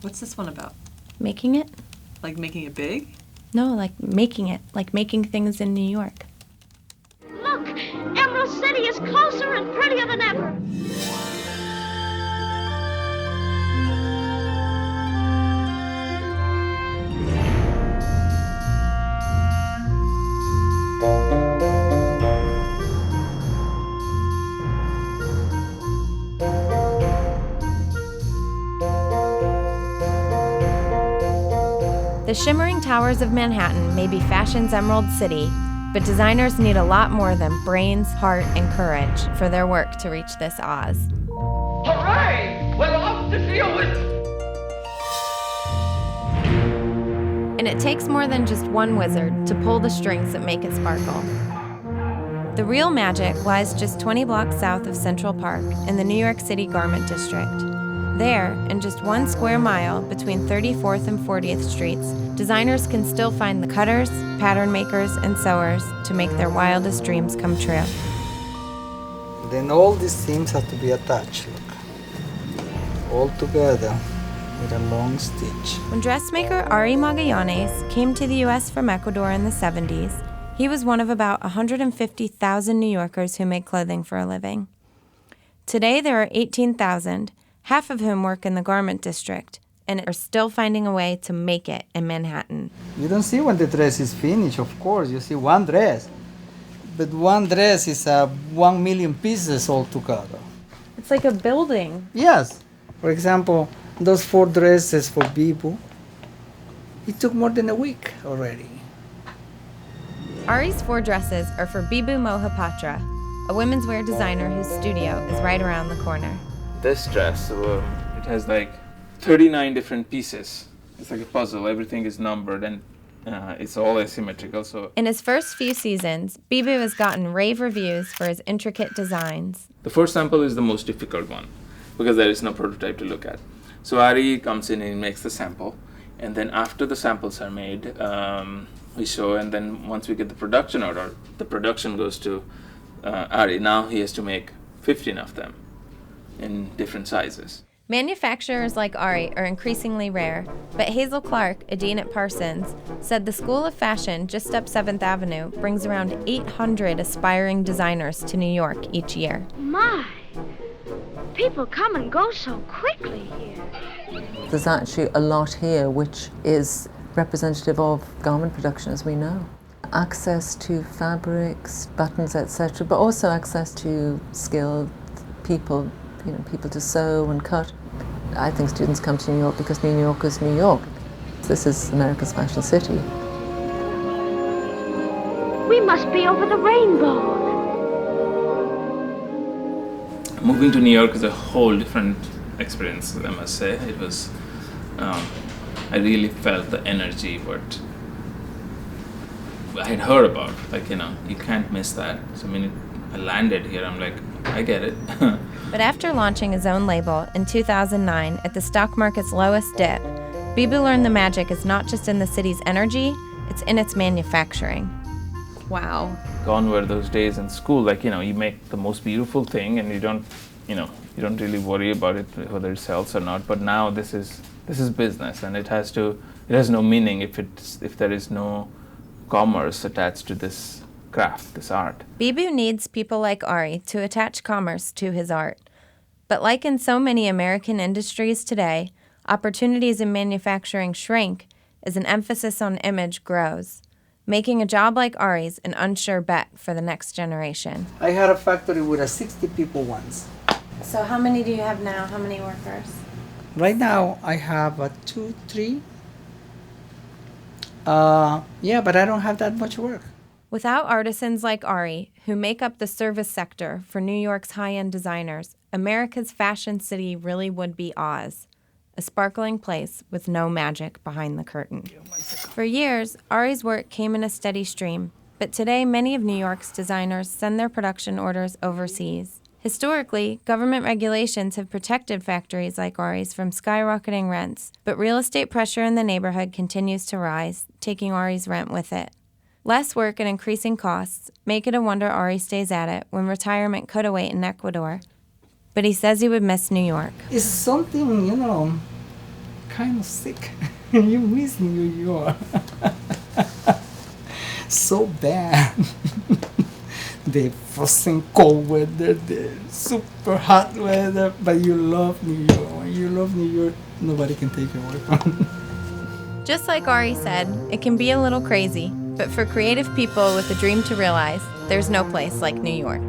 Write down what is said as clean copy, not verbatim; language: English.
What's this one about? Making it? Like making it big? No, like making it. Like making things in New York. Look, Emerald City is closer and prettier than ever. The shimmering towers of Manhattan may be fashion's Emerald City, but designers need a lot more than brains, heart, and courage for their work to reach this Oz. Hooray! We're off to see a wizard! And it takes more than just one wizard to pull the strings that make it sparkle. The real magic lies just 20 blocks south of Central Park in the New York City Garment District. There, in just 1 square mile between 34th and 40th Streets, designers can still find the cutters, pattern makers, and sewers to make their wildest dreams come true. Then all these seams have to be attached, look. All together with a long stitch. When dressmaker Ari Magallanes came to the U.S. from Ecuador in the 70s, he was one of about 150,000 New Yorkers who make clothing for a living. Today there are 18,000, half of whom work in the garment district, and are still finding a way to make it in Manhattan. You don't see when the dress is finished, of course. You see one dress. But one dress is 1 million pieces altogether. It's like a building. Yes. For example, those 4 dresses for Bibu, it took more than a week already. Ari's 4 dresses are for Bibu Mohapatra, a women's wear designer whose studio is right around the corner. This dress, it has like 39 different pieces. It's like a puzzle. Everything is numbered and it's all asymmetrical. So in his first few seasons, Bibu has gotten rave reviews for his intricate designs. the first sample is the most difficult one because there is no prototype to look at. So Ari comes in and makes the sample, and then after the samples are made, we show, and then once we get the production order, the production goes to Ari. Now he has to make 15 of them in different sizes. Manufacturers like Ari are increasingly rare, but Hazel Clark, a dean at Parsons, said the School of Fashion just up 7th Avenue brings around 800 aspiring designers to New York each year. My, people come and go so quickly here. There's actually a lot here which is representative of garment production as we know. Access to fabrics, buttons, etc., but also access to skilled people, people to sew and cut. I think students come to New York because New York is New York. This is America's fashion city. We must be over the rainbow. Moving to New York is a whole different experience, I must say. It was, I really felt the energy, what I had heard about. You can't miss that. So I landed here, I'm like, I get it. But after launching his own label in 2009 at the stock market's lowest dip, Bibu learned the magic is not just in the city's energy, it's in its manufacturing. Wow. Gone were those days in school, you make the most beautiful thing and you don't really worry about it, whether it sells or not. But now this is business, and it has no meaning if there is no commerce attached to this craft, this art. Bibu needs people like Ari to attach commerce to his art. But like in so many American industries today, opportunities in manufacturing shrink as an emphasis on image grows, making a job like Ari's an unsure bet for the next generation. I had a factory with 60 people once. So how many do you have now? How many workers? Right now I have 2, 3. But I don't have that much work. Without artisans like Ari, who make up the service sector for New York's high-end designers, America's fashion city really would be Oz, a sparkling place with no magic behind the curtain. For years, Ari's work came in a steady stream, but today many of New York's designers send their production orders overseas. Historically, government regulations have protected factories like Ari's from skyrocketing rents, but real estate pressure in the neighborhood continues to rise, taking Ari's rent with it. Less work and increasing costs make it a wonder Ari stays at it when retirement could await in Ecuador. But he says he would miss New York. It's something, kind of sick. You miss New York. So bad. The frozen cold weather, the super hot weather, but you love New York. When you love New York, nobody can take it away from you. Just like Ari said, it can be a little crazy, but for creative people with a dream to realize, there's no place like New York.